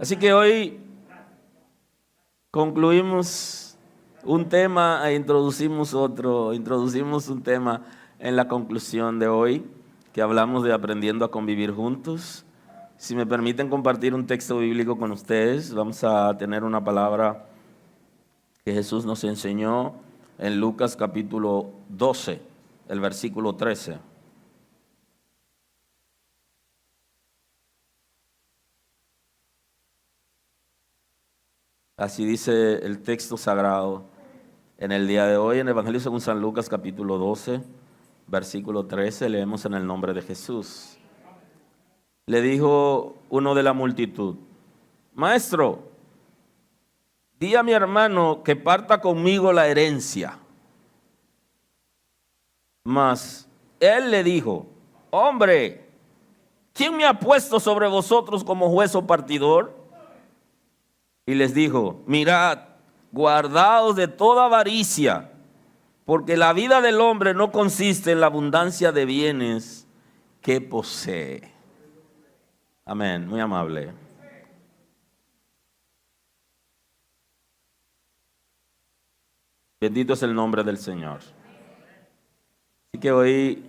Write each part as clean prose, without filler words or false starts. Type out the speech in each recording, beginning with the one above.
Así que hoy concluimos un tema e introducimos otro. Introducimos un tema en la conclusión de hoy, que hablamos de aprendiendo a convivir juntos. Si me permiten compartir un texto bíblico con ustedes, vamos a tener una palabra que Jesús nos enseñó en Lucas capítulo 12, el versículo 13. Así dice el texto sagrado en el día de hoy, en el Evangelio según San Lucas capítulo 12, versículo 13, leemos en el nombre de Jesús. Le dijo uno de la multitud: Maestro, di a mi hermano que parta conmigo la herencia. Mas él le dijo: Hombre, ¿quién me ha puesto sobre vosotros como juez o partidor? Y les dijo: Mirad, guardaos de toda avaricia, porque la vida del hombre no consiste en la abundancia de bienes que posee. Amén, muy amable. Bendito es el nombre del Señor. Así que hoy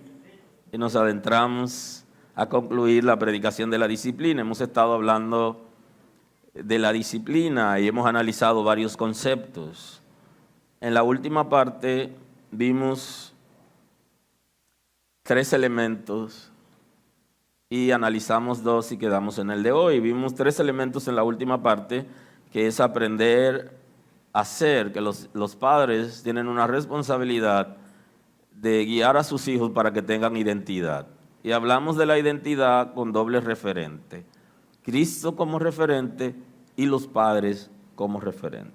nos adentramos a concluir la predicación de la disciplina. Hemos estado hablando de la disciplina y hemos analizado varios conceptos. En la última parte vimos 3 elementos y analizamos 2 y quedamos en el de hoy. Vimos 3 elementos en la última parte, que es aprender a hacer, que los padres tienen una responsabilidad de guiar a sus hijos para que tengan identidad. Y hablamos de la identidad con doble referente: Cristo como referente y los padres como referente.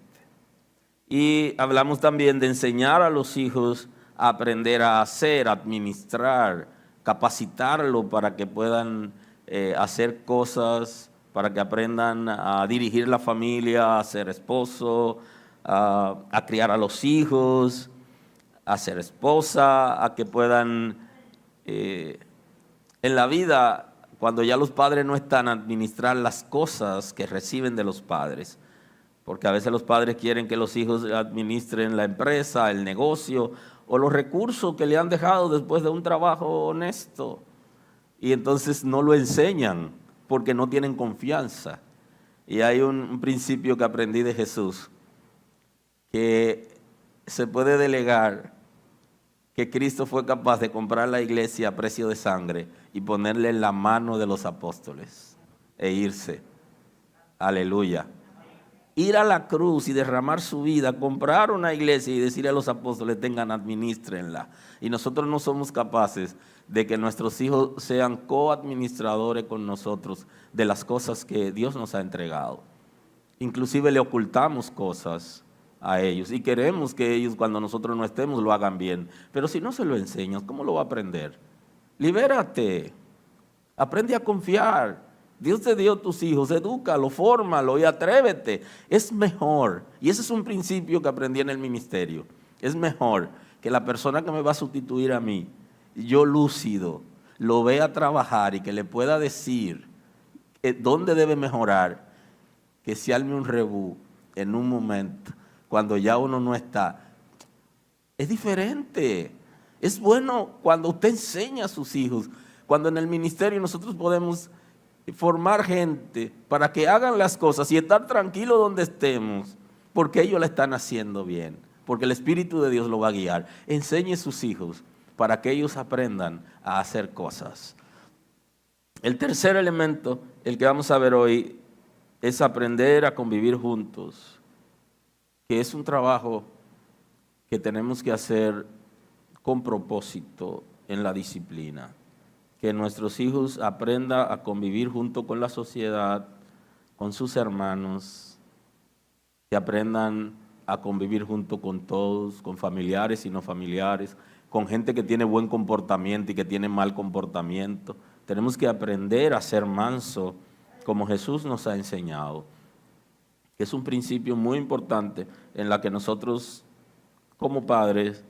Y hablamos también de enseñar a los hijos a aprender a hacer, a administrar, capacitarlo para que puedan hacer cosas, para que aprendan a dirigir la familia, a ser esposo, a criar a los hijos, a ser esposa, a que puedan en la vida, cuando ya los padres no están, a administrar las cosas que reciben de los padres. Porque a veces los padres quieren que los hijos administren la empresa, el negocio o los recursos que le han dejado después de un trabajo honesto. Y entonces no lo enseñan porque no tienen confianza. Y hay un principio que aprendí de Jesús, que se puede delegar, que Cristo fue capaz de comprar la iglesia a precio de sangre y ponerle en la mano de los apóstoles e irse. Aleluya. Ir a la cruz y derramar su vida, comprar una iglesia y decirle a los apóstoles: tengan, administrenla. Y nosotros no somos capaces de que nuestros hijos sean coadministradores con nosotros de las cosas que Dios nos ha entregado. Inclusive le ocultamos cosas a ellos y queremos que ellos, cuando nosotros no estemos, lo hagan bien. Pero si no se lo enseñas, ¿cómo lo va a aprender? Libérate, aprende a confiar. Dios te dio tus hijos, edúcalo, fórmalo y atrévete. Es mejor, y ese es un principio que aprendí en el ministerio, es mejor que la persona que me va a sustituir a mí, yo lúcido, lo vea trabajar y que le pueda decir dónde debe mejorar, que se arme un rebú en un momento, cuando ya uno no está. Es diferente. Es bueno cuando usted enseña a sus hijos, cuando en el ministerio nosotros podemos formar gente para que hagan las cosas y estar tranquilos donde estemos, porque ellos la están haciendo bien, porque el Espíritu de Dios lo va a guiar. Enseñe a sus hijos para que ellos aprendan a hacer cosas. El tercer elemento, el que vamos a ver hoy, es aprender a convivir juntos, que es un trabajo que tenemos que hacer con propósito en la disciplina. Que nuestros hijos aprendan a convivir junto con la sociedad, con sus hermanos, que aprendan a convivir junto con todos, con familiares y no familiares, con gente que tiene buen comportamiento y que tiene mal comportamiento. Tenemos que aprender a ser manso como Jesús nos ha enseñado. Es un principio muy importante en la que nosotros como padres,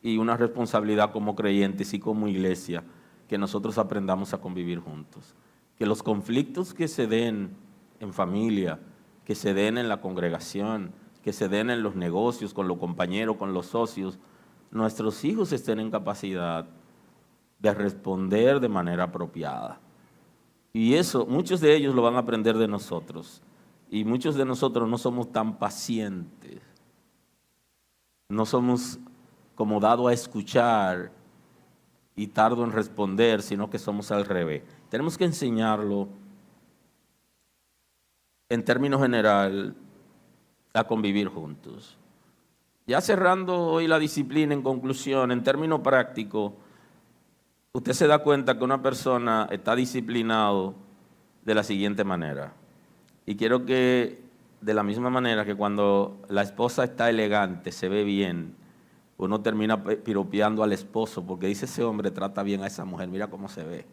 y una responsabilidad como creyentes y como iglesia, que nosotros aprendamos a convivir juntos. Que los conflictos que se den en familia, que se den en la congregación, que se den en los negocios, con los compañeros, con los socios, nuestros hijos estén en capacidad de responder de manera apropiada. Y eso, muchos de ellos lo van a aprender de nosotros. Y muchos de nosotros no somos tan pacientes. No somos como dados a escuchar y tardo en responder, sino que somos al revés. Tenemos que enseñarlo, en términos general, a convivir juntos. Ya cerrando hoy la disciplina, en conclusión, en términos prácticos, usted se da cuenta que una persona está disciplinado de la siguiente manera. Y quiero que, de la misma manera que cuando la esposa está elegante, se ve bien, uno termina piropeando al esposo porque dice: ese hombre trata bien a esa mujer, mira cómo se ve.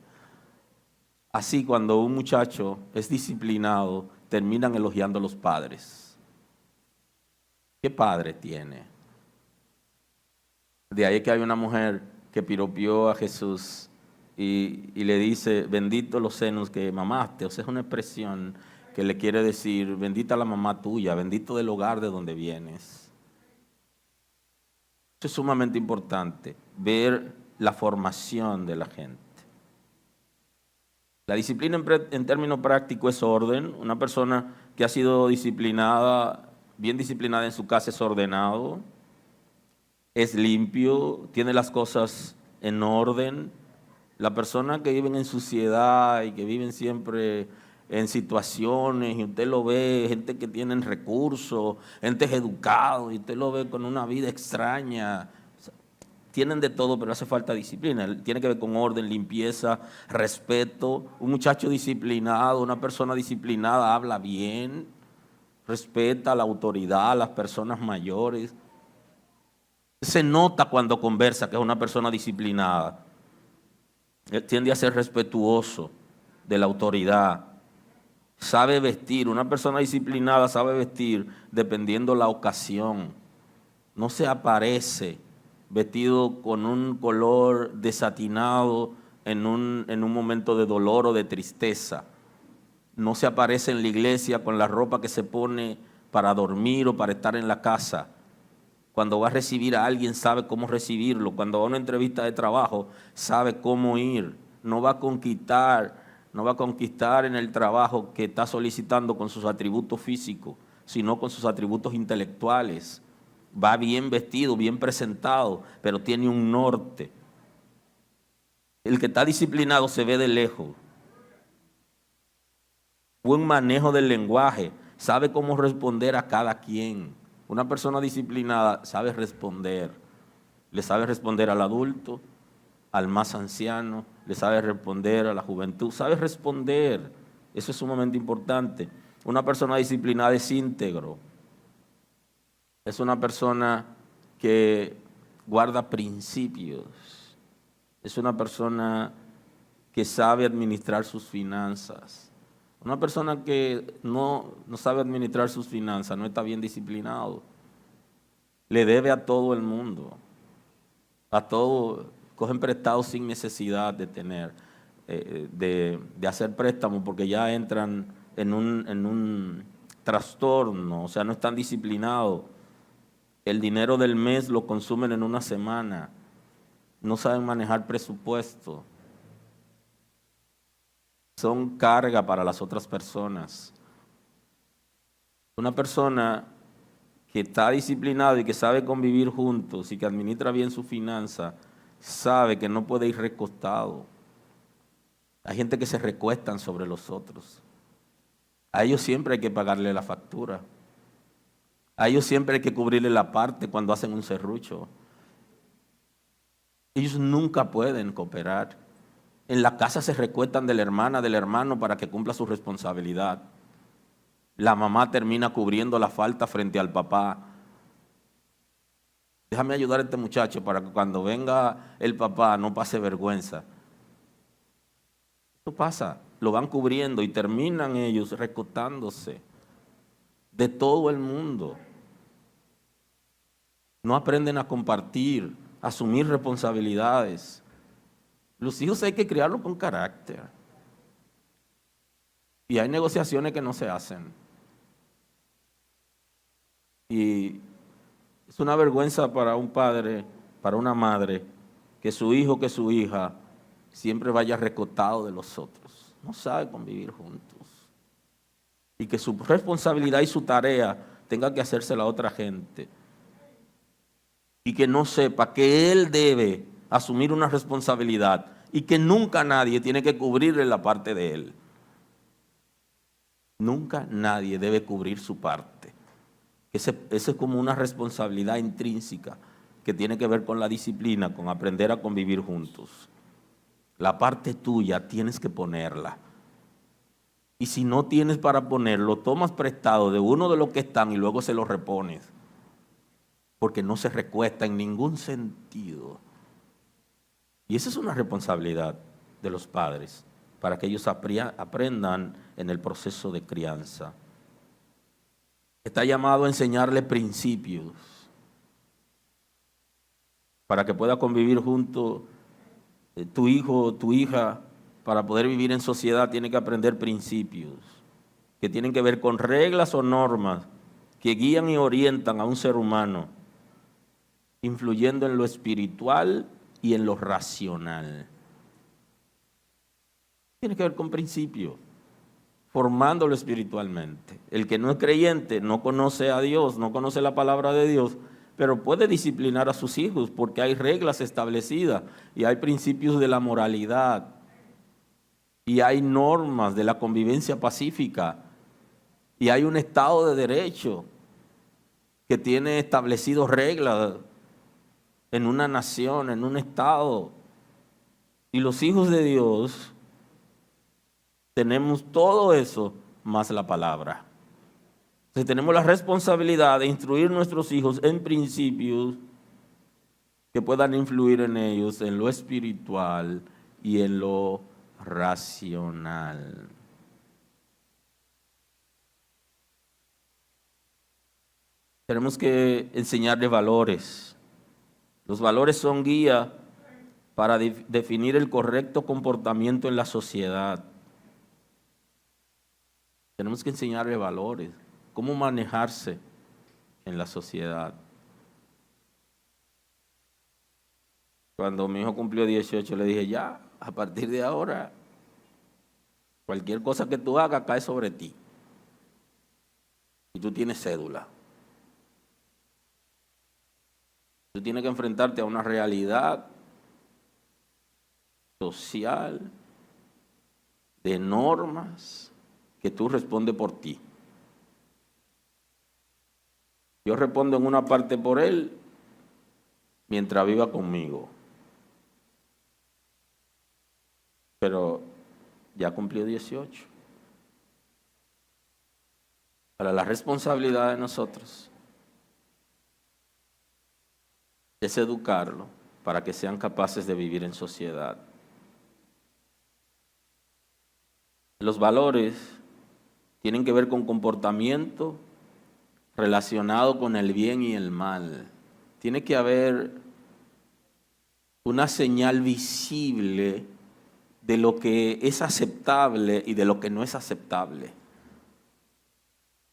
Así, cuando un muchacho es disciplinado, terminan elogiando a los padres. ¿Qué padre tiene? De ahí que hay una mujer que piropeó a Jesús y le dice: bendito los senos que mamaste. O sea, es una expresión que le quiere decir: bendita la mamá tuya, bendito del hogar de donde vienes. Eso es sumamente importante, ver la formación de la gente. La disciplina en términos prácticos es orden. Una persona que ha sido disciplinada, bien disciplinada en su casa, es ordenado, es limpio, tiene las cosas en orden. La persona que vive en suciedad y que viven siempre en situaciones, y usted lo ve, gente que tienen recursos, gente educada, y usted lo ve con una vida extraña. Tienen de todo, pero hace falta disciplina. Tiene que ver con orden, limpieza, respeto. Un muchacho disciplinado, una persona disciplinada habla bien, respeta a la autoridad, a las personas mayores. Se nota cuando conversa que es una persona disciplinada. Él tiende a ser respetuoso de la autoridad. Sabe vestir, una persona disciplinada sabe vestir dependiendo la ocasión. No se aparece vestido con un color desatinado en un momento de dolor o de tristeza. No se aparece en la iglesia con la ropa que se pone para dormir o para estar en la casa. Cuando va a recibir a alguien sabe cómo recibirlo. Cuando va a una entrevista de trabajo sabe cómo ir. No va a conquistar en el trabajo que está solicitando con sus atributos físicos, sino con sus atributos intelectuales. Va bien vestido, bien presentado, pero tiene un norte. El que está disciplinado se ve de lejos. Buen manejo del lenguaje, sabe cómo responder a cada quien. Una persona disciplinada sabe responder. Le sabe responder al adulto, al más anciano, le sabe responder a la juventud, sabe responder. Eso es sumamente importante. Una persona disciplinada es íntegro. Es una persona que guarda principios. Es una persona que sabe administrar sus finanzas. Una persona que no sabe administrar sus finanzas, no está bien disciplinado. Le debe a todo el mundo. A todo, cogen prestados sin necesidad de tener, de hacer préstamos, porque ya entran en un trastorno, o sea, no están disciplinados. El dinero del mes lo consumen en una semana. No saben manejar presupuesto. Son carga para las otras personas. Una persona que está disciplinada y que sabe convivir juntos y que administra bien su finanza, sabe que no puede ir recostado. Hay gente que se recuestan sobre los otros. A ellos siempre hay que pagarle la factura. A ellos siempre hay que cubrirle la parte cuando hacen un serrucho. Ellos nunca pueden cooperar. En la casa se recuestan de la hermana, del hermano para que cumpla su responsabilidad. La mamá termina cubriendo la falta frente al papá. Déjame ayudar a este muchacho para que cuando venga el papá no pase vergüenza. Eso pasa, lo van cubriendo y terminan ellos recostándose de todo el mundo. No aprenden a compartir, a asumir responsabilidades. Los hijos hay que criarlos con carácter. Y hay negociaciones que no se hacen. Y es una vergüenza para un padre, para una madre, que su hijo, que su hija siempre vaya recotado de los otros. No sabe convivir juntos. Y que su responsabilidad y su tarea tenga que hacerse la otra gente. Y que no sepa que él debe asumir una responsabilidad y que nunca nadie tiene que cubrirle la parte de él. Nunca nadie debe cubrir su parte. Esa es como una responsabilidad intrínseca que tiene que ver con la disciplina, con aprender a convivir juntos. La parte tuya tienes que ponerla. Y si no tienes para ponerlo, tomas prestado de uno de los que están y luego se lo repones. Porque no se recuesta en ningún sentido. Y esa es una responsabilidad de los padres, para que ellos aprendan en el proceso de crianza. Está llamado a enseñarle principios, para que pueda convivir junto tu hijo o tu hija. Para poder vivir en sociedad tiene que aprender principios, que tienen que ver con reglas o normas que guían y orientan a un ser humano, influyendo en lo espiritual y en lo racional. Tiene que ver con principios, formándolo espiritualmente. El que no es creyente no conoce a Dios, no conoce la palabra de Dios, pero puede disciplinar a sus hijos porque hay reglas establecidas y hay principios de la moralidad y hay normas de la convivencia pacífica y hay un Estado de Derecho que tiene establecido reglas en una nación, en un estado. Y los hijos de Dios tenemos todo eso más la palabra. Entonces tenemos la responsabilidad de instruir a nuestros hijos en principios que puedan influir en ellos, en lo espiritual y en lo racional. Tenemos que enseñarles valores. Los valores son guía para definir el correcto comportamiento en la sociedad. Tenemos que enseñarle valores, cómo manejarse en la sociedad. Cuando mi hijo cumplió 18, le dije, ya, a partir de ahora, cualquier cosa que tú hagas cae sobre ti. Y tú tienes cédula. Tú tienes que enfrentarte a una realidad social, de normas, que tú respondes por ti. Yo respondo en una parte por él mientras viva conmigo. Pero ya cumplió 18. Para la responsabilidad de nosotros es educarlo para que sean capaces de vivir en sociedad. Los valores tienen que ver con comportamiento relacionado con el bien y el mal. Tiene que haber una señal visible de lo que es aceptable y de lo que no es aceptable.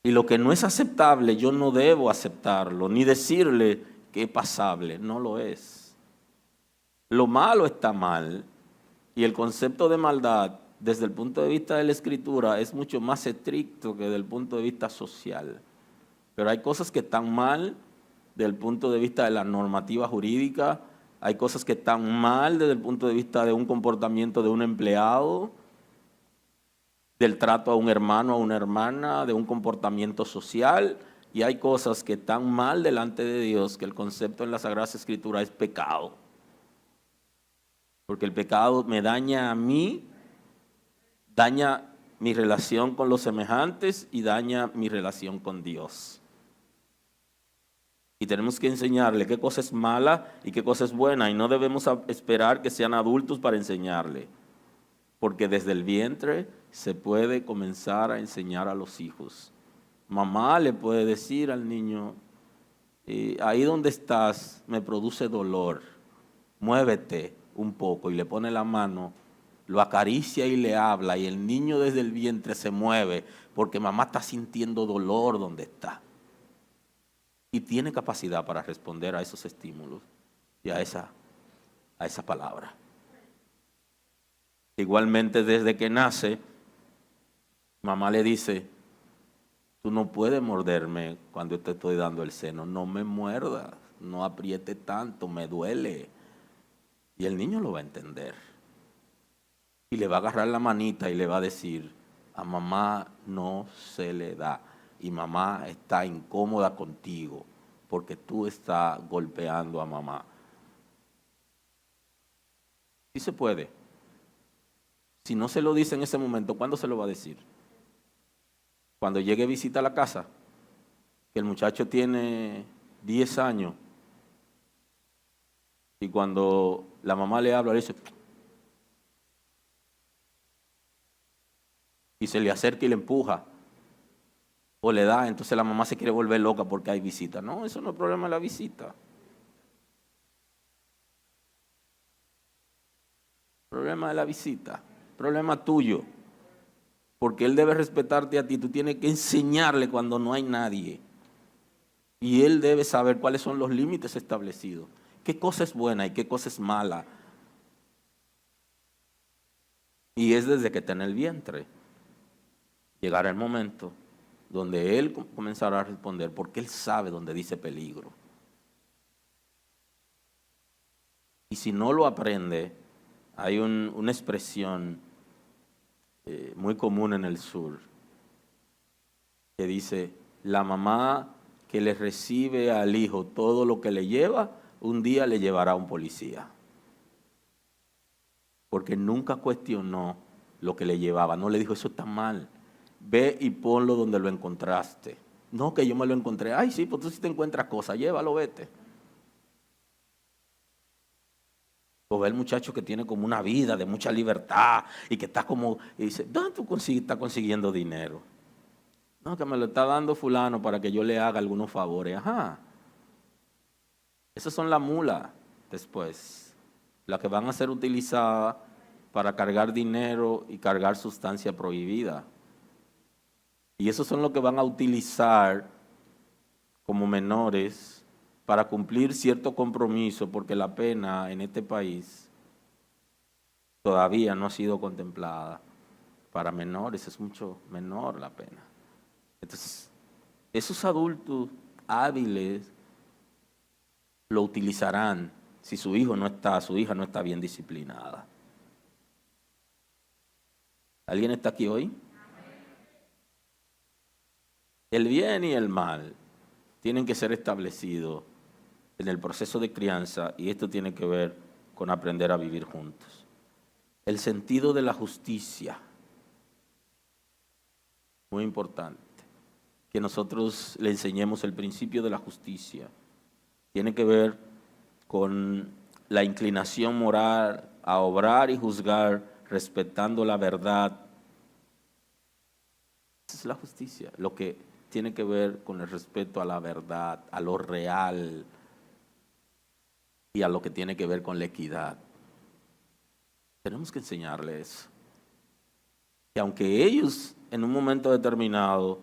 Y lo que no es aceptable yo no debo aceptarlo, ni decirle que es pasable, no lo es. Lo malo está mal y el concepto de maldad desde el punto de vista de la Escritura es mucho más estricto que desde el punto de vista social. Pero hay cosas que están mal desde el punto de vista de la normativa jurídica, hay cosas que están mal desde el punto de vista de un comportamiento de un empleado, del trato a un hermano, a una hermana, de un comportamiento social, y hay cosas que están mal delante de Dios, que el concepto en la Sagrada Escritura es pecado. Porque el pecado me daña a mí, daña mi relación con los semejantes y daña mi relación con Dios. Y tenemos que enseñarle qué cosa es mala y qué cosa es buena. Y no debemos esperar que sean adultos para enseñarle. Porque desde el vientre se puede comenzar a enseñar a los hijos. Mamá le puede decir al niño, ahí donde estás me produce dolor, muévete un poco. Y le pone la mano lo acaricia y le habla, y el niño desde el vientre se mueve porque mamá está sintiendo dolor donde está. Y tiene capacidad para responder a esos estímulos y a esa palabra. Igualmente, desde que nace, mamá le dice: tú no puedes morderme cuando te estoy dando el seno, no me muerdas, no apriete tanto, me duele. Y el niño lo va a entender. Y le va a agarrar la manita y le va a decir: a mamá no se le da. Y mamá está incómoda contigo porque tú estás golpeando a mamá. Sí se puede. Si no se lo dice en ese momento, ¿cuándo se lo va a decir? Cuando llegue visita a la casa, que el muchacho tiene 10 años, y cuando la mamá le habla, le dice, y se le acerca y le empuja, o le da, entonces la mamá se quiere volver loca porque hay visita. No, eso no es problema de la visita. Problema de la visita, problema tuyo. Porque él debe respetarte a ti, tú tienes que enseñarle cuando no hay nadie. Y él debe saber cuáles son los límites establecidos. Qué cosa es buena y qué cosa es mala. Y es desde que está en el vientre. Llegará el momento donde él comenzará a responder porque él sabe dónde dice peligro. Y si no lo aprende, hay una expresión muy común en el sur que dice: la mamá que le recibe al hijo todo lo que le lleva, un día le llevará a un policía. Porque nunca cuestionó lo que le llevaba, no le dijo: eso está mal, ve y ponlo donde lo encontraste. No, que yo me lo encontré. Ay, sí, pues tú sí te encuentras cosas, llévalo, vete. O ve el muchacho que tiene como una vida de mucha libertad y que está como, y dice: ¿dónde tú estás consiguiendo dinero? No, que me lo está dando fulano para que yo le haga algunos favores. Ajá. Esas son las mulas después, las que van a ser utilizadas para cargar dinero y cargar sustancia prohibida. Y esos son los que van a utilizar como menores para cumplir cierto compromiso, porque la pena en este país todavía no ha sido contemplada para menores, es mucho menor la pena. Entonces, esos adultos hábiles lo utilizarán si su hija no está bien disciplinada. ¿Alguien está aquí hoy? El bien y el mal tienen que ser establecidos en el proceso de crianza, y esto tiene que ver con aprender a vivir juntos. El sentido de la justicia, muy importante, que nosotros le enseñemos el principio de la justicia. Tiene que ver con la inclinación moral a obrar y juzgar respetando la verdad. Esa es la justicia, lo que tiene que ver con el respeto a la verdad, a lo real y a lo que tiene que ver con la equidad. Tenemos que enseñarles eso. Que aunque ellos en un momento determinado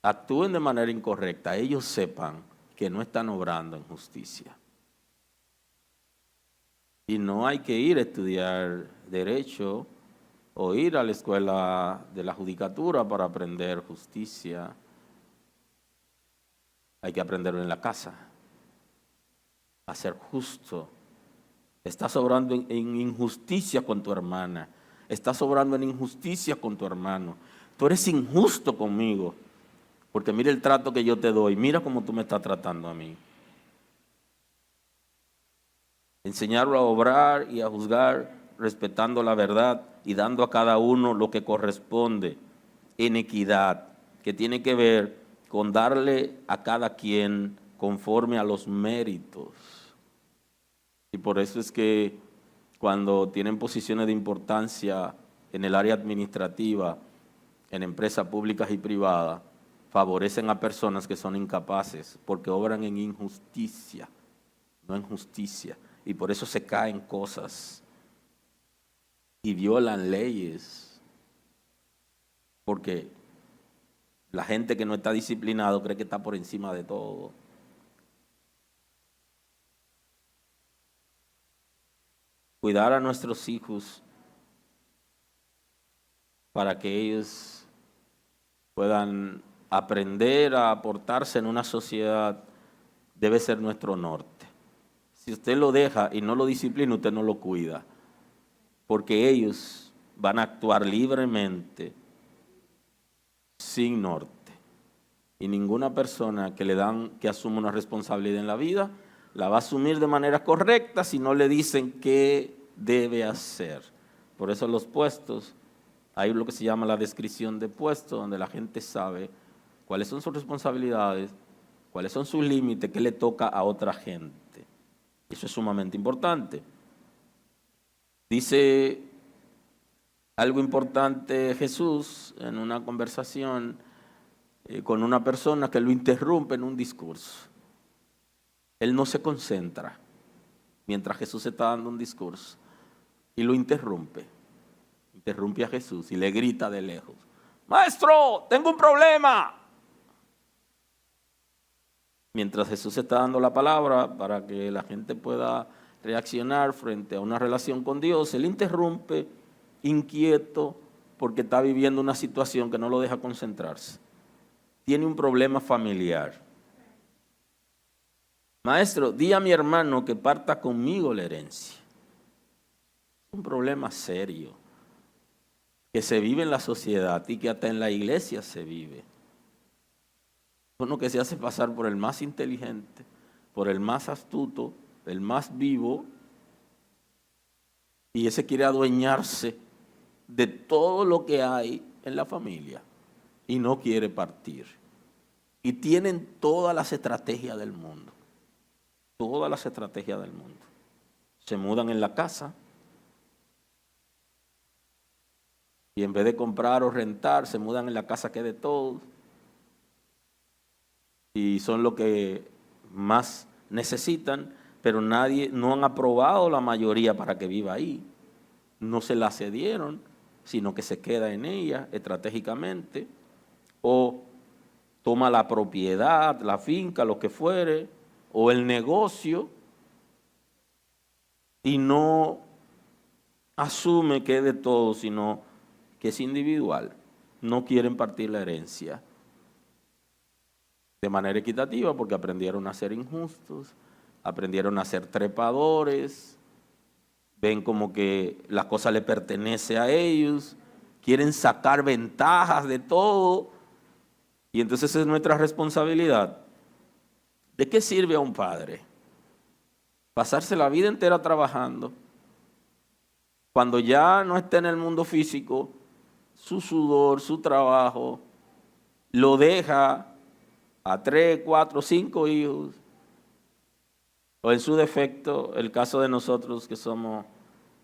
actúen de manera incorrecta, ellos sepan que no están obrando en justicia. Y no hay que ir a estudiar derecho o ir a la escuela de la judicatura para aprender justicia. Hay que aprenderlo en la casa, a ser justo. Estás obrando en injusticia con tu hermana, estás obrando en injusticia con tu hermano. Tú eres injusto conmigo, porque mira el trato que yo te doy, mira cómo tú me estás tratando a mí. Enseñarlo a obrar y a juzgar respetando la verdad y dando a cada uno lo que corresponde en equidad, que tiene que ver con darle a cada quien conforme a los méritos. Y por eso es que cuando tienen posiciones de importancia en el área administrativa, en empresas públicas y privadas, favorecen a personas que son incapaces porque obran en injusticia, no en justicia. Y por eso se caen cosas. y violan leyes, porque la gente que no está disciplinado cree que está por encima de todo. Cuidar a nuestros hijos para que ellos puedan aprender a aportarse en una sociedad debe ser nuestro norte. Si usted lo deja y no lo disciplina, usted no lo cuida, porque ellos van a actuar libremente sin norte. Y ninguna persona que asume una responsabilidad en la vida la va a asumir de manera correcta si no le dicen qué debe hacer. Por eso los puestos, hay lo que se llama la descripción de puesto, donde la gente sabe cuáles son sus responsabilidades, cuáles son sus límites, qué le toca a otra gente. Eso es sumamente importante. Dice algo importante Jesús en una conversación con una persona que lo interrumpe en un discurso. Él no se concentra mientras Jesús está dando un discurso y lo interrumpe. Interrumpe a Jesús y le grita de lejos: ¡Maestro, tengo un problema! Mientras Jesús está dando la palabra para que la gente pueda reaccionar frente a una relación con Dios, él interrumpe, inquieto, porque está viviendo una situación que no lo deja concentrarse. Tiene un problema familiar. Maestro, di a mi hermano que parta conmigo la herencia. Es un problema serio que se vive en la sociedad y que hasta en la iglesia se vive. Uno que se hace pasar por el más inteligente, por el más astuto, el más vivo, y ese quiere adueñarse de todo lo que hay en la familia y no quiere partir. Y tienen todas las estrategias del mundo. Todas las estrategias del mundo. Se mudan en la casa y en vez de comprar o rentar, se mudan en la casa que es de todos. Y son lo que más necesitan, pero no han aprobado la mayoría para que viva ahí. No se la cedieron, sino que se queda en ella estratégicamente, o toma la propiedad, la finca, lo que fuere, o el negocio, y no asume que es de todo, sino que es individual. No quieren partir la herencia de manera equitativa porque aprendieron a ser injustos, aprendieron a ser trepadores, ven como que la cosa le pertenece a ellos, quieren sacar ventajas de todo, y entonces es nuestra responsabilidad. ¿De qué sirve a un padre pasarse la vida entera trabajando cuando ya no está en el mundo físico? Su sudor, su trabajo, lo deja a 3, 4, 5 hijos, o en su defecto, el caso de nosotros que somos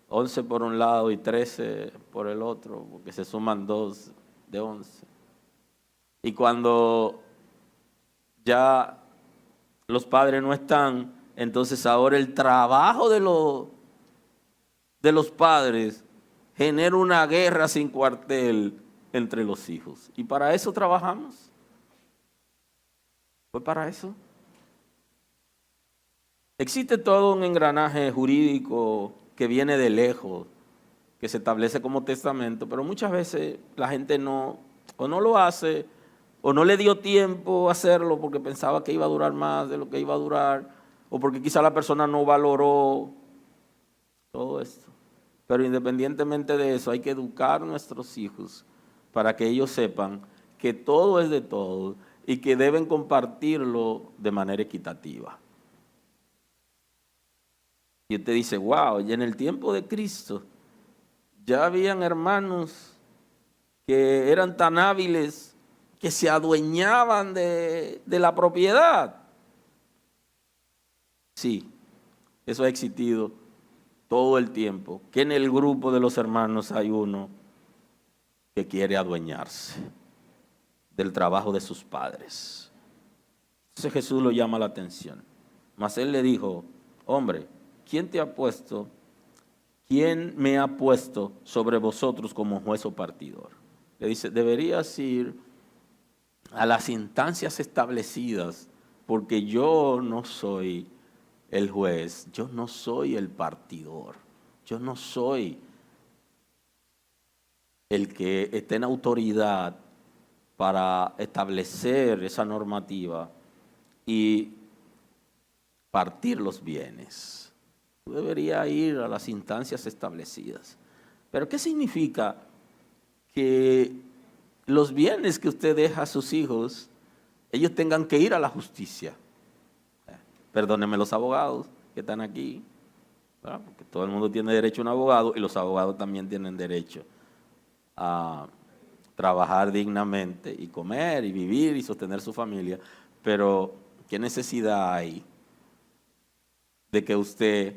11 por un lado y 13 por el otro, porque se suman 2 de 11. Y cuando ya los padres no están, entonces ahora el trabajo de los padres genera una guerra sin cuartel entre los hijos. ¿Y para eso trabajamos? ¿Fue para eso? Existe todo un engranaje jurídico que viene de lejos, que se establece como testamento, pero muchas veces la gente no lo hace, o no le dio tiempo a hacerlo porque pensaba que iba a durar más de lo que iba a durar, o porque quizá la persona no valoró todo esto. Pero independientemente de eso, hay que educar a nuestros hijos para que ellos sepan que todo es de todos y que deben compartirlo de manera equitativa. Y usted dice, wow, y en el tiempo de Cristo ya habían hermanos que eran tan hábiles que se adueñaban de la propiedad. Sí, eso ha existido todo el tiempo, que en el grupo de los hermanos hay uno que quiere adueñarse del trabajo de sus padres. Entonces Jesús lo llama la atención. Mas él le dijo, hombre, ¿quién te ha puesto ¿quién me ha puesto sobre vosotros como juez o partidor? Le dice, deberías ir a las instancias establecidas, porque yo no soy el juez, yo no soy el partidor, yo no soy el que esté en autoridad para establecer esa normativa y partir los bienes. Tú deberías ir a las instancias establecidas. Pero ¿qué significa que los bienes que usted deja a sus hijos, ellos tengan que ir a la justicia? Perdónenme los abogados que están aquí, ¿verdad? Porque todo el mundo tiene derecho a un abogado y los abogados también tienen derecho a trabajar dignamente y comer y vivir y sostener su familia. Pero ¿qué necesidad hay de que ustedes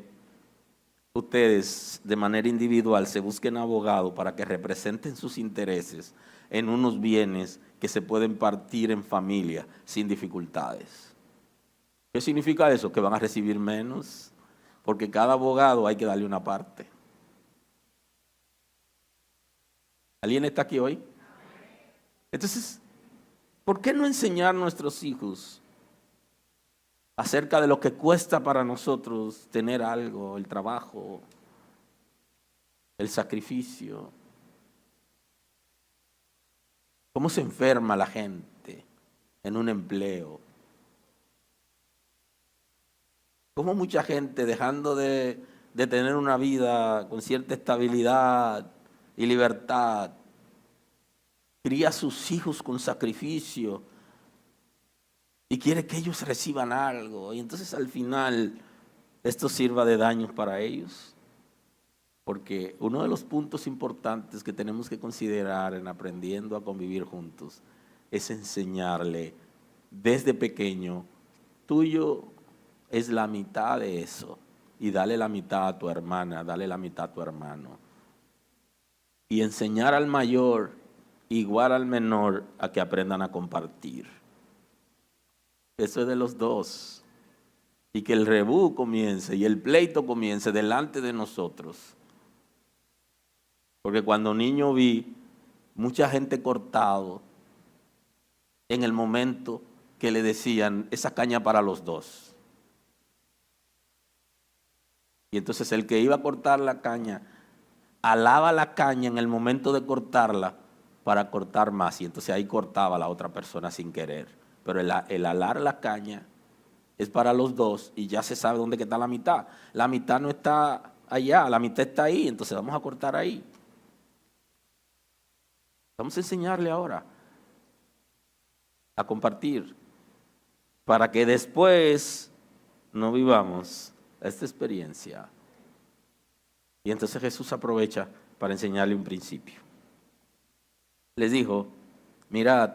de manera individual se busquen abogados para que representen sus intereses en unos bienes que se pueden partir en familia sin dificultades? ¿Qué significa eso? Que van a recibir menos, porque cada abogado hay que darle una parte. ¿Alguien está aquí hoy? Entonces, ¿por qué no enseñar a nuestros hijos acerca de lo que cuesta para nosotros tener algo, el trabajo, el sacrificio? ¿Cómo se enferma la gente en un empleo? ¿Cómo mucha gente, dejando de tener una vida con cierta estabilidad y libertad, cría a sus hijos con sacrificio y quiere que ellos reciban algo? Y entonces al final esto sirva de daños para ellos. Porque uno de los puntos importantes que tenemos que considerar en aprendiendo a convivir juntos es enseñarle desde pequeño, tuyo es la mitad de eso, y dale la mitad a tu hermana, dale la mitad a tu hermano. Y enseñar al mayor igual al menor a que aprendan a compartir. Eso es de los dos. Y que el rebú comience y el pleito comience delante de nosotros. Porque cuando niño vi mucha gente cortado en el momento que le decían, esa caña para los dos. Y entonces el que iba a cortar la caña, alaba la caña en el momento de cortarla para cortar más. Y entonces ahí cortaba la otra persona sin querer. Pero el alar la caña es para los dos y ya se sabe dónde está la mitad. La mitad no está allá, la mitad está ahí, entonces vamos a cortar ahí. Vamos a enseñarle ahora a compartir para que después no vivamos esta experiencia. Y entonces Jesús aprovecha para enseñarle un principio. Les dijo, mirad,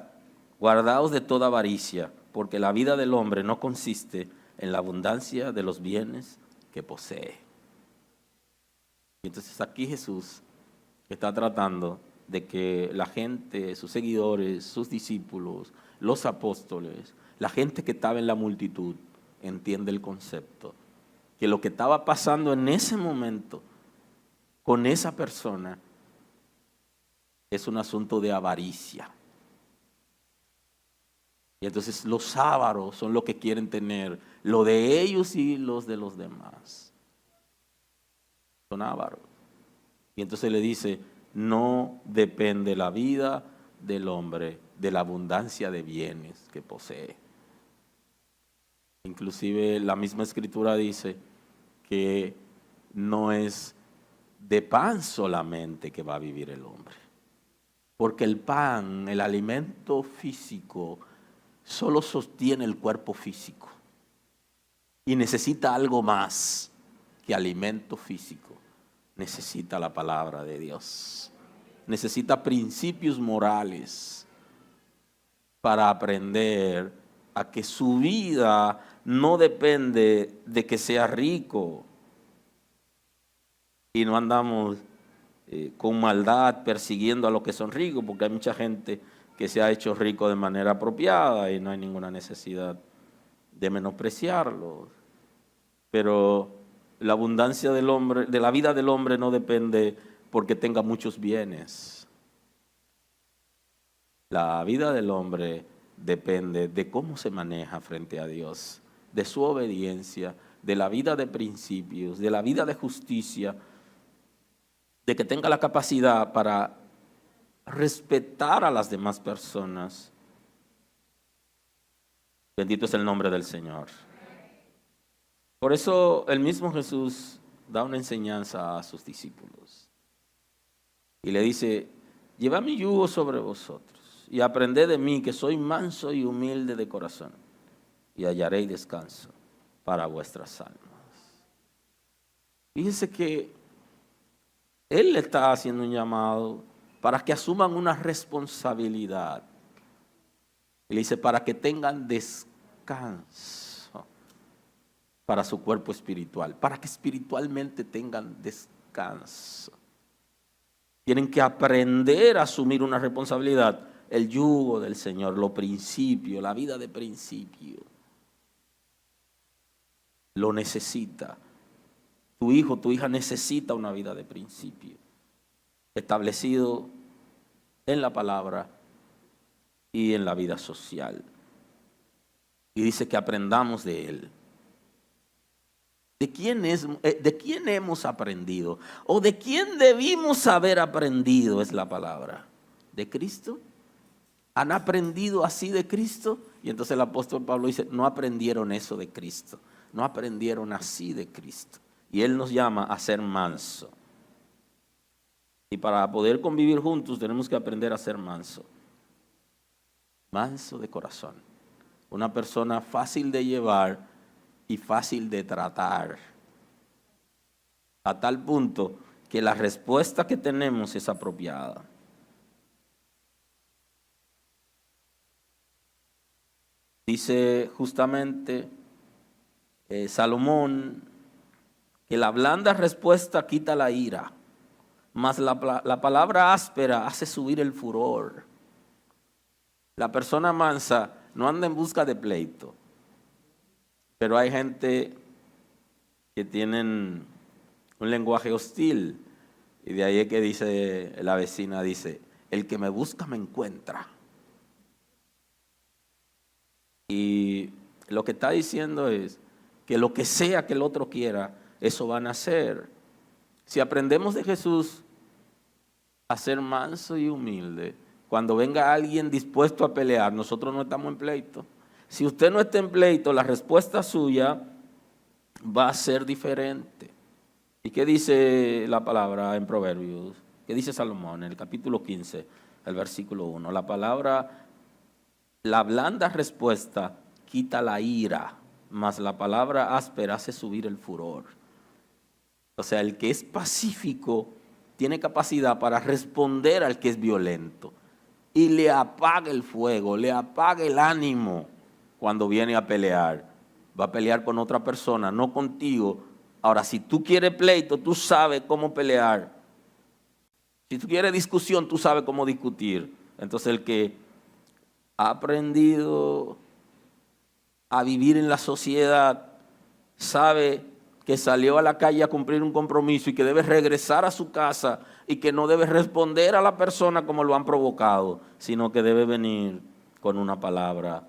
guardaos de toda avaricia, porque la vida del hombre no consiste en la abundancia de los bienes que posee. Y entonces aquí Jesús está tratando de que la gente, sus seguidores, sus discípulos, los apóstoles, la gente que estaba en la multitud, entiende el concepto. Que lo que estaba pasando en ese momento con esa persona es un asunto de avaricia. Y entonces los ávaros son los que quieren tener lo de ellos y los de los demás. Son ávaros. Y entonces le dice, no depende la vida del hombre de la abundancia de bienes que posee. Inclusive la misma escritura dice que no es de pan solamente que va a vivir el hombre. Porque el pan, el alimento físico, solo sostiene el cuerpo físico. Y necesita algo más que alimento físico. Necesita la palabra de Dios. Necesita principios morales para aprender a que su vida no depende de que sea rico. Y no andamos con maldad persiguiendo a los que son ricos, porque hay mucha gente que se ha hecho rico de manera apropiada y no hay ninguna necesidad de menospreciarlos. Pero La abundancia del hombre, de la vida del hombre no depende porque tenga muchos bienes. La vida del hombre depende de cómo se maneja frente a Dios, de su obediencia, de la vida de principios, de la vida de justicia, de que tenga la capacidad para respetar a las demás personas. Bendito es el nombre del Señor. Por eso el mismo Jesús da una enseñanza a sus discípulos y le dice: llevad mi yugo sobre vosotros y aprended de mí, que soy manso y humilde de corazón, y hallaréis descanso para vuestras almas. Fíjense que Él le está haciendo un llamado para que asuman una responsabilidad. Y le dice: para que tengan descanso para su cuerpo espiritual, para que espiritualmente tengan descanso. Tienen que aprender a asumir una responsabilidad, el yugo del Señor, los principios, la vida de principio. Lo necesita. Tu hijo, tu hija necesita una vida de principio, establecido en la palabra y en la vida social. Y dice que aprendamos de Él. ¿De quién hemos aprendido? ¿O de quién debimos haber aprendido? Es la palabra. ¿De Cristo? ¿Han aprendido así de Cristo? Y entonces el apóstol Pablo dice: no aprendieron eso de Cristo. No aprendieron así de Cristo. Y Él nos llama a ser manso. Y para poder convivir juntos tenemos que aprender a ser manso. Manso de corazón. Una persona fácil de llevar y fácil de tratar, a tal punto que la respuesta que tenemos es apropiada. Dice justamente Salomón que la blanda respuesta quita la ira, mas la palabra áspera hace subir el furor. La persona mansa no anda en busca de pleito. Pero hay gente que tienen un lenguaje hostil, y de ahí es que dice la vecina, dice: el que me busca me encuentra. Y lo que está diciendo es que lo que sea que el otro quiera, eso van a hacer. Si aprendemos de Jesús a ser manso y humilde, cuando venga alguien dispuesto a pelear, nosotros no estamos en pleito. Si usted no está en pleito, la respuesta suya va a ser diferente. ¿Y qué dice la palabra en Proverbios? ¿Qué dice Salomón en el capítulo 15, el versículo 1? La blanda respuesta quita la ira, mas la palabra áspera hace subir el furor. O sea, el que es pacífico tiene capacidad para responder al que es violento y le apaga el fuego, le apaga el ánimo. Cuando viene a pelear, va a pelear con otra persona, no contigo. Ahora, si tú quieres pleito, tú sabes cómo pelear. Si tú quieres discusión, tú sabes cómo discutir. Entonces, el que ha aprendido a vivir en la sociedad sabe que salió a la calle a cumplir un compromiso y que debe regresar a su casa y que no debe responder a la persona como lo han provocado, sino que debe venir con una palabra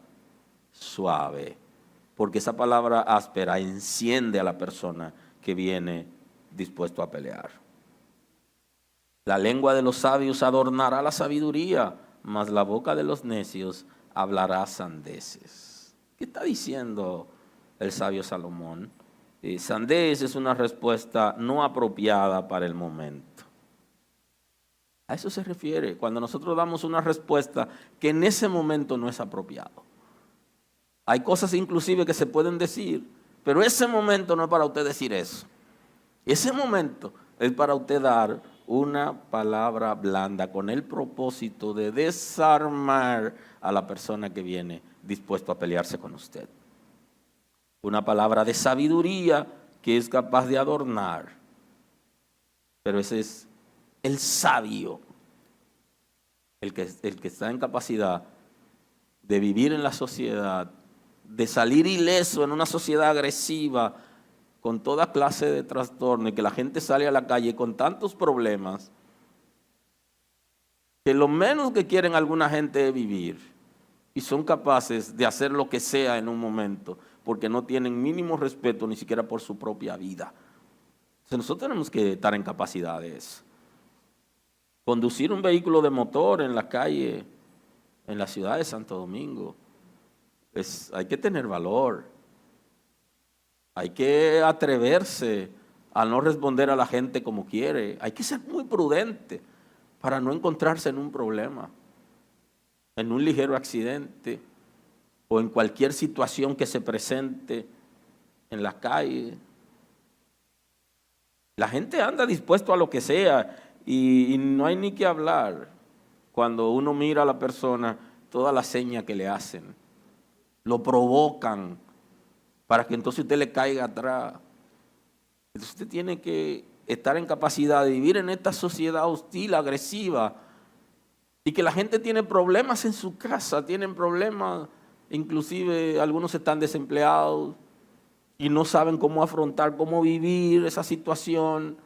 suave, porque esa palabra áspera enciende a la persona que viene dispuesto a pelear. La lengua de los sabios adornará la sabiduría, mas la boca de los necios hablará sandeces. ¿Qué está diciendo el sabio Salomón? Sandez es una respuesta no apropiada para el momento. A eso se refiere cuando nosotros damos una respuesta que en ese momento no es apropiado. Hay cosas inclusive que se pueden decir, pero ese momento no es para usted decir eso. Ese momento es para usted dar una palabra blanda con el propósito de desarmar a la persona que viene dispuesto a pelearse con usted. Una palabra de sabiduría que es capaz de adornar. Pero ese es el sabio, el que está en capacidad de vivir en la sociedad, de salir ileso en una sociedad agresiva con toda clase de trastorno y que la gente sale a la calle con tantos problemas que lo menos que quieren alguna gente es vivir y son capaces de hacer lo que sea en un momento porque no tienen mínimo respeto ni siquiera por su propia vida. Entonces nosotros tenemos que estar en capacidad de eso. Conducir un vehículo de motor en la calle, en la ciudad de Santo Domingo, hay que tener valor. Hay que atreverse a no responder a la gente como quiere. Hay que ser muy prudente para no encontrarse en un problema, en un ligero accidente o en cualquier situación que se presente en la calle. La gente anda dispuesto a lo que sea y no hay ni que hablar cuando uno mira a la persona, toda la seña que le hacen. Lo provocan para que entonces usted le caiga atrás. Entonces usted tiene que estar en capacidad de vivir en esta sociedad hostil, agresiva, y que la gente tiene problemas en su casa, tienen problemas, inclusive algunos están desempleados y no saben cómo afrontar, cómo vivir esa situación,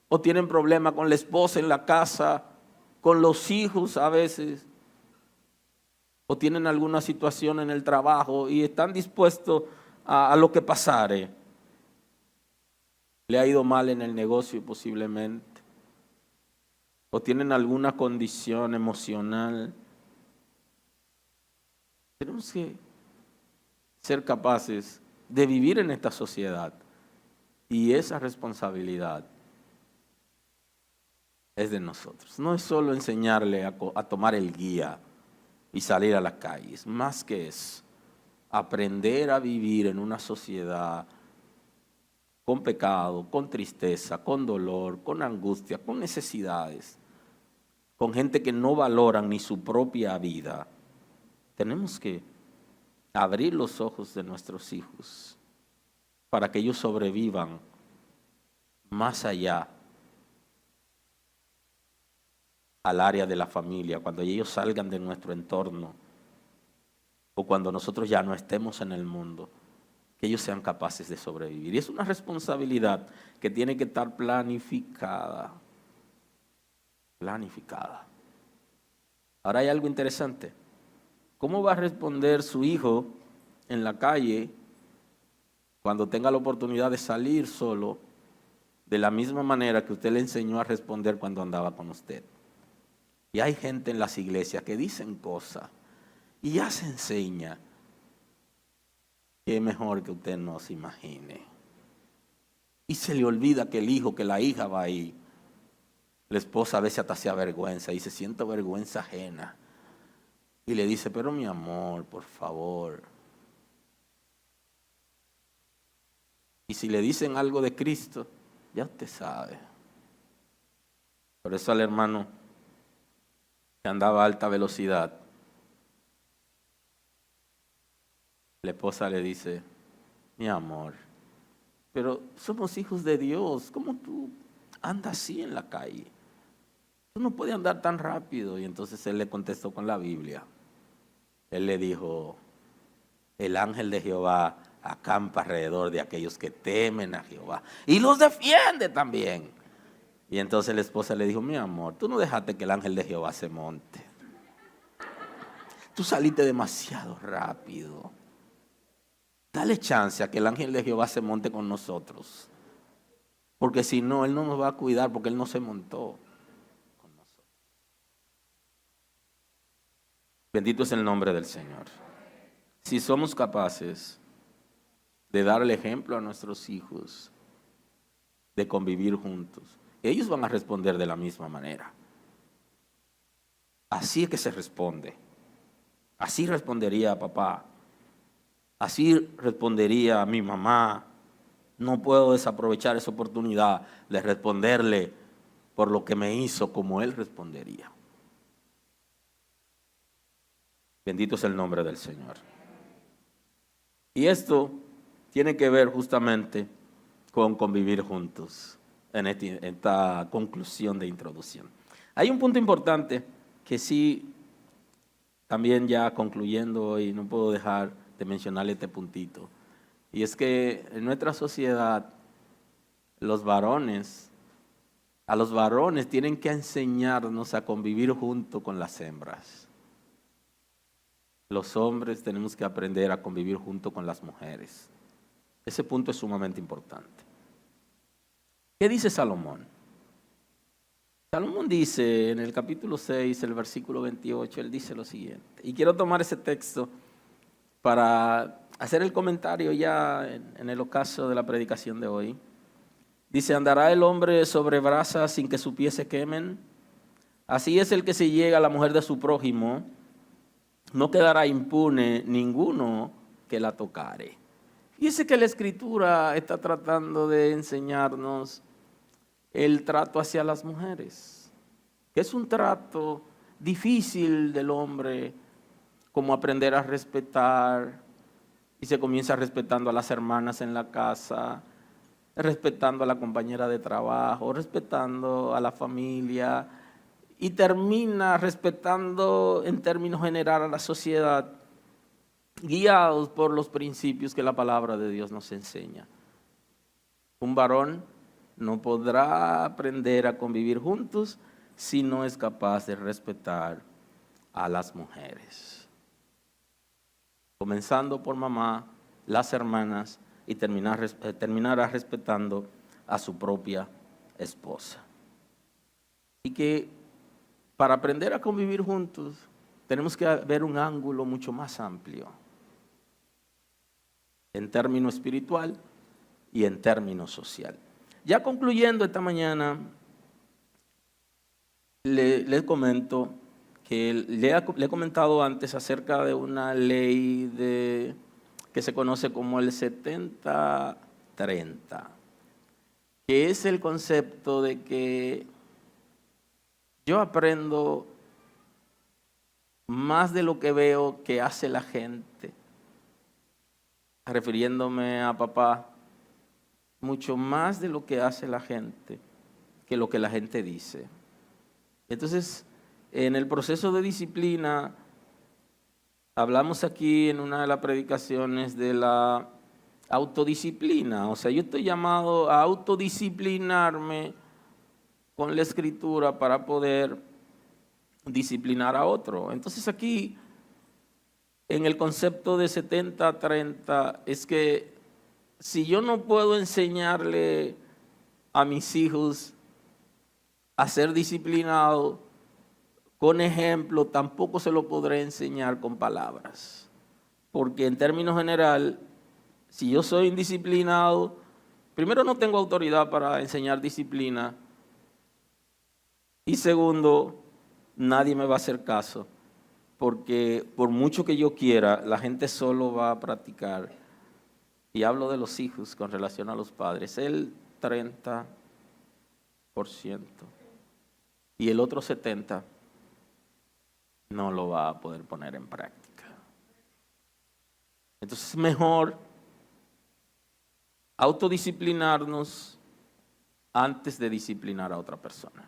o tienen problemas con la esposa en la casa, con los hijos a veces, o tienen alguna situación en el trabajo y están dispuestos a lo que pasare. Le ha ido mal en el negocio posiblemente, o tienen alguna condición emocional. Tenemos que ser capaces de vivir en esta sociedad y esa responsabilidad es de nosotros. No es solo enseñarle a tomar el guía y salir a las calles, más que eso, aprender a vivir en una sociedad con pecado, con tristeza, con dolor, con angustia, con necesidades, con gente que no valoran ni su propia vida. Tenemos que abrir los ojos de nuestros hijos para que ellos sobrevivan más allá al área de la familia, cuando ellos salgan de nuestro entorno o cuando nosotros ya no estemos en el mundo, que ellos sean capaces de sobrevivir. Y es una responsabilidad que tiene que estar planificada. Planificada. Ahora hay algo interesante. ¿Cómo va a responder su hijo en la calle cuando tenga la oportunidad de salir solo de la misma manera que usted le enseñó a responder cuando andaba con usted? Y hay gente en las iglesias que dicen cosas y ya se enseña que es mejor que usted no se imagine. Y se le olvida que el hijo, que la hija va ahí. La esposa a veces hasta se avergüenza y se siente vergüenza ajena. Y le dice, pero mi amor, por favor. Y si le dicen algo de Cristo, ya usted sabe. Por eso al hermano que andaba a alta velocidad, la esposa le dice, mi amor, pero somos hijos de Dios, ¿cómo tú andas así en la calle? Tú no puedes andar tan rápido. Y entonces él le contestó con la Biblia. Él le dijo, el ángel de Jehová acampa alrededor de aquellos que temen a Jehová y los defiende también. Y entonces la esposa le dijo, mi amor, tú no dejaste que el ángel de Jehová se monte. Tú saliste demasiado rápido. Dale chance a que el ángel de Jehová se monte con nosotros. Porque si no, él no nos va a cuidar porque él no se montó con nosotros. Bendito es el nombre del Señor. Si somos capaces de dar el ejemplo a nuestros hijos, de convivir juntos, ellos van a responder de la misma manera. Así es que se responde. Así respondería a papá. Así respondería a mi mamá. No puedo desaprovechar esa oportunidad de responderle por lo que me hizo como él respondería. Bendito es el nombre del Señor. Y esto tiene que ver justamente con convivir juntos en esta conclusión de introducción. Hay un punto importante que sí, también ya concluyendo hoy, no puedo dejar de mencionarle este puntito. Y es que en nuestra sociedad, a los varones tienen que enseñarnos a convivir junto con las hembras. Los hombres tenemos que aprender a convivir junto con las mujeres. Ese punto es sumamente importante. ¿Qué dice Salomón? Salomón dice en el capítulo 6, el versículo 28, él dice lo siguiente. Y quiero tomar ese texto para hacer el comentario ya en el ocaso de la predicación de hoy. Dice, ¿andará el hombre sobre brasas sin que sus pies se quemen? Así es el que se llega a la mujer de su prójimo, no quedará impune ninguno que la tocare. Fíjese que la Escritura está tratando de enseñarnos el trato hacia las mujeres, que es un trato difícil del hombre, como aprender a respetar, y se comienza respetando a las hermanas en la casa, respetando a la compañera de trabajo, respetando a la familia, y termina respetando en términos generales a la sociedad, guiados por los principios que la palabra de Dios nos enseña. Un varón no podrá aprender a convivir juntos si no es capaz de respetar a las mujeres. Comenzando por mamá, las hermanas, y terminará respetando a su propia esposa. Y que para aprender a convivir juntos tenemos que ver un ángulo mucho más amplio, en términos espiritual y en términos social. Ya concluyendo esta mañana, les comento que le he comentado antes acerca de una ley que se conoce como el 70-30, que es el concepto de que yo aprendo más de lo que veo que hace la gente, refiriéndome a papá, mucho más de lo que hace la gente que lo que la gente dice. Entonces, en el proceso de disciplina, hablamos aquí en una de las predicaciones de la autodisciplina. O sea, yo estoy llamado a autodisciplinarme con la Escritura para poder disciplinar a otro. Entonces aquí, en el concepto de 70-30, es que si yo no puedo enseñarle a mis hijos a ser disciplinados con ejemplo, tampoco se lo podré enseñar con palabras. Porque en términos general, si yo soy indisciplinado, primero no tengo autoridad para enseñar disciplina, y segundo, nadie me va a hacer caso, porque por mucho que yo quiera, la gente solo va a practicar. Y hablo de los hijos con relación a los padres, el 30% y el otro 70% no lo va a poder poner en práctica. Entonces es mejor autodisciplinarnos antes de disciplinar a otra persona.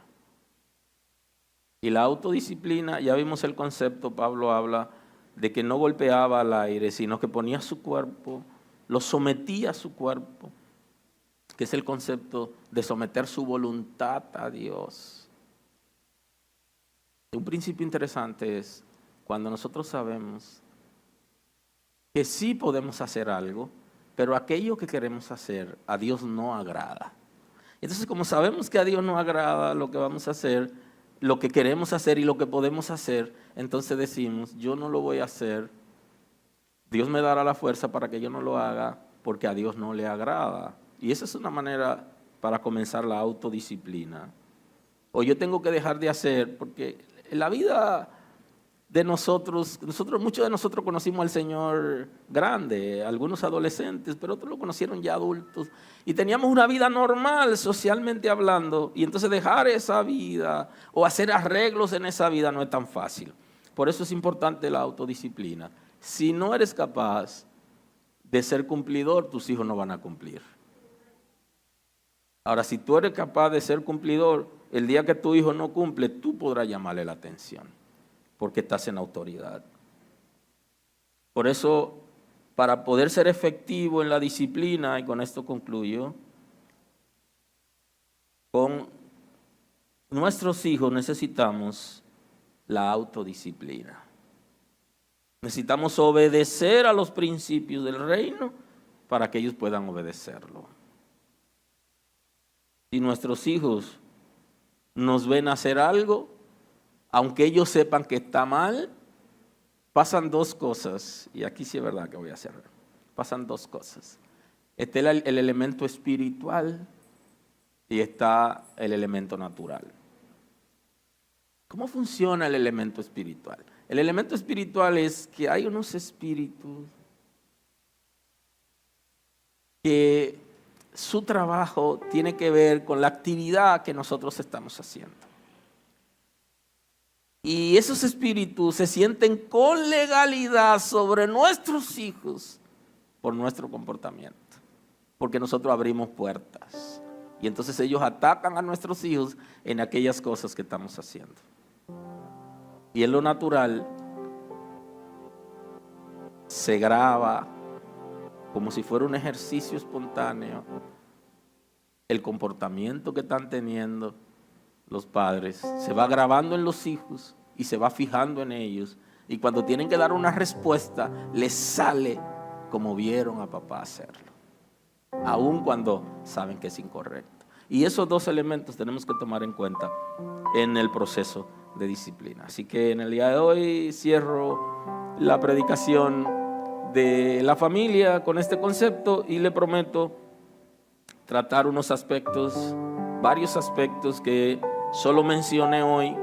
Y la autodisciplina, ya vimos el concepto, Pablo habla de que no golpeaba al aire, sino que ponía su cuerpo, lo sometía a su cuerpo, que es el concepto de someter su voluntad a Dios. Un principio interesante es cuando nosotros sabemos que sí podemos hacer algo, pero aquello que queremos hacer a Dios no agrada. Entonces, como sabemos que a Dios no agrada lo que vamos a hacer, lo que queremos hacer y lo que podemos hacer, entonces decimos, yo no lo voy a hacer, Dios me dará la fuerza para que yo no lo haga, porque a Dios no le agrada. Y esa es una manera para comenzar la autodisciplina. O yo tengo que dejar de hacer, porque en la vida de nosotros, muchos de nosotros conocimos al Señor grande, algunos adolescentes, pero otros lo conocieron ya adultos. Y teníamos una vida normal, socialmente hablando, y entonces dejar esa vida o hacer arreglos en esa vida no es tan fácil. Por eso es importante la autodisciplina. Si no eres capaz de ser cumplidor, tus hijos no van a cumplir. Ahora, si tú eres capaz de ser cumplidor, el día que tu hijo no cumple, tú podrás llamarle la atención, porque estás en autoridad. Por eso para poder ser efectivo en la disciplina, y con esto concluyo, con nuestros hijos necesitamos la autodisciplina. Necesitamos obedecer a los principios del reino para que ellos puedan obedecerlo. Si nuestros hijos nos ven hacer algo, aunque ellos sepan que está mal, pasan dos cosas, y aquí sí es verdad que voy a cerrar. Pasan dos cosas. Está el elemento espiritual y está el elemento natural. ¿Cómo funciona el elemento espiritual? El elemento espiritual es que hay unos espíritus que su trabajo tiene que ver con la actividad que nosotros estamos haciendo. Y esos espíritus se sienten con legalidad sobre nuestros hijos por nuestro comportamiento, porque nosotros abrimos puertas. Y entonces ellos atacan a nuestros hijos en aquellas cosas que estamos haciendo. Y en lo natural se graba como si fuera un ejercicio espontáneo el comportamiento que están teniendo los padres. Se va grabando en los hijos y se va fijando en ellos. Y cuando tienen que dar una respuesta, les sale como vieron a papá hacerlo, aun cuando saben que es incorrecto. Y esos dos elementos tenemos que tomar en cuenta en el proceso de disciplina. Así que en el día de hoy cierro la predicación de la familia con este concepto y le prometo tratar unos aspectos, varios aspectos que solo mencioné hoy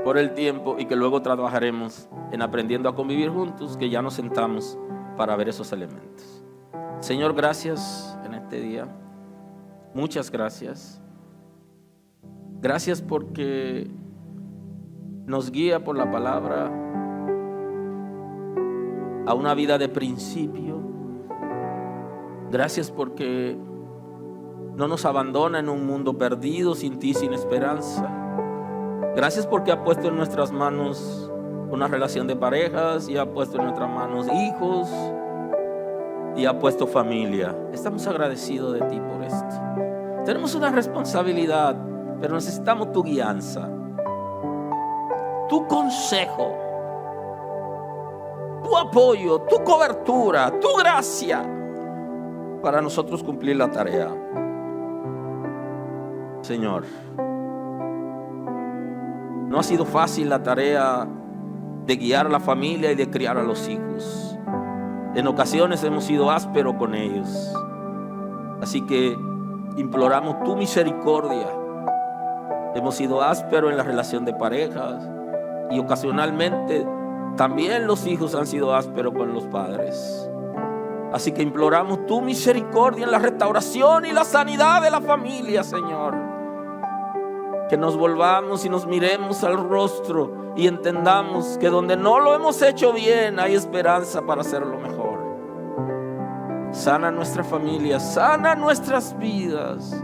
por el tiempo y que luego trabajaremos en aprendiendo a convivir juntos, que ya nos sentamos para ver esos elementos. Señor, gracias en este día. Muchas gracias. Gracias porque nos guía por la palabra a una vida de principio. Gracias porque no nos abandona en un mundo perdido, sin ti, sin esperanza. Gracias porque ha puesto en nuestras manos una relación de parejas y ha puesto en nuestras manos hijos y ha puesto familia. Estamos agradecidos de ti por esto. Tenemos una responsabilidad, pero necesitamos tu guianza, tu consejo, tu apoyo, tu cobertura, tu gracia para nosotros cumplir la tarea. Señor, no ha sido fácil la tarea de guiar a la familia y de criar a los hijos. En ocasiones hemos sido ásperos con ellos. Así que imploramos tu misericordia. Hemos sido ásperos en la relación de parejas y ocasionalmente también los hijos han sido ásperos con los padres. Así que imploramos tu misericordia en la restauración y la sanidad de la familia, Señor. Que nos volvamos y nos miremos al rostro y entendamos que donde no lo hemos hecho bien hay esperanza para hacerlo mejor. Sana nuestra familia, sana nuestras vidas.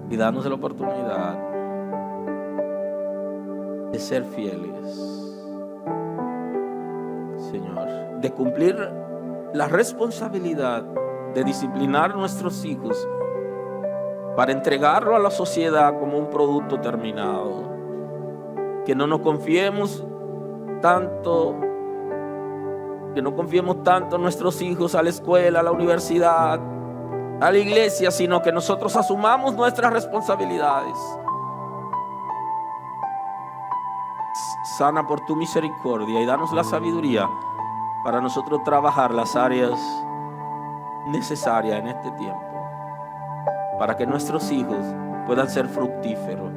Y danos la oportunidad de ser fieles, Señor, de cumplir la responsabilidad de disciplinar a nuestros hijos para entregarlo a la sociedad como un producto terminado. Que no nos confiemos tanto, que no confiemos tanto en nuestros hijos a la escuela, a la universidad, a la iglesia, sino que nosotros asumamos nuestras responsabilidades. Sana por tu misericordia y danos la sabiduría para nosotros trabajar las áreas necesarias en este tiempo, para que nuestros hijos puedan ser fructíferos,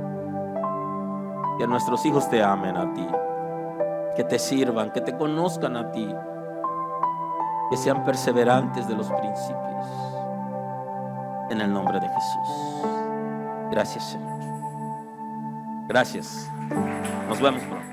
que nuestros hijos te amen a ti, que te sirvan, que te conozcan a ti, que sean perseverantes de los principios. En el nombre de Jesús. Gracias, Señor. Gracias. Nos vemos pronto.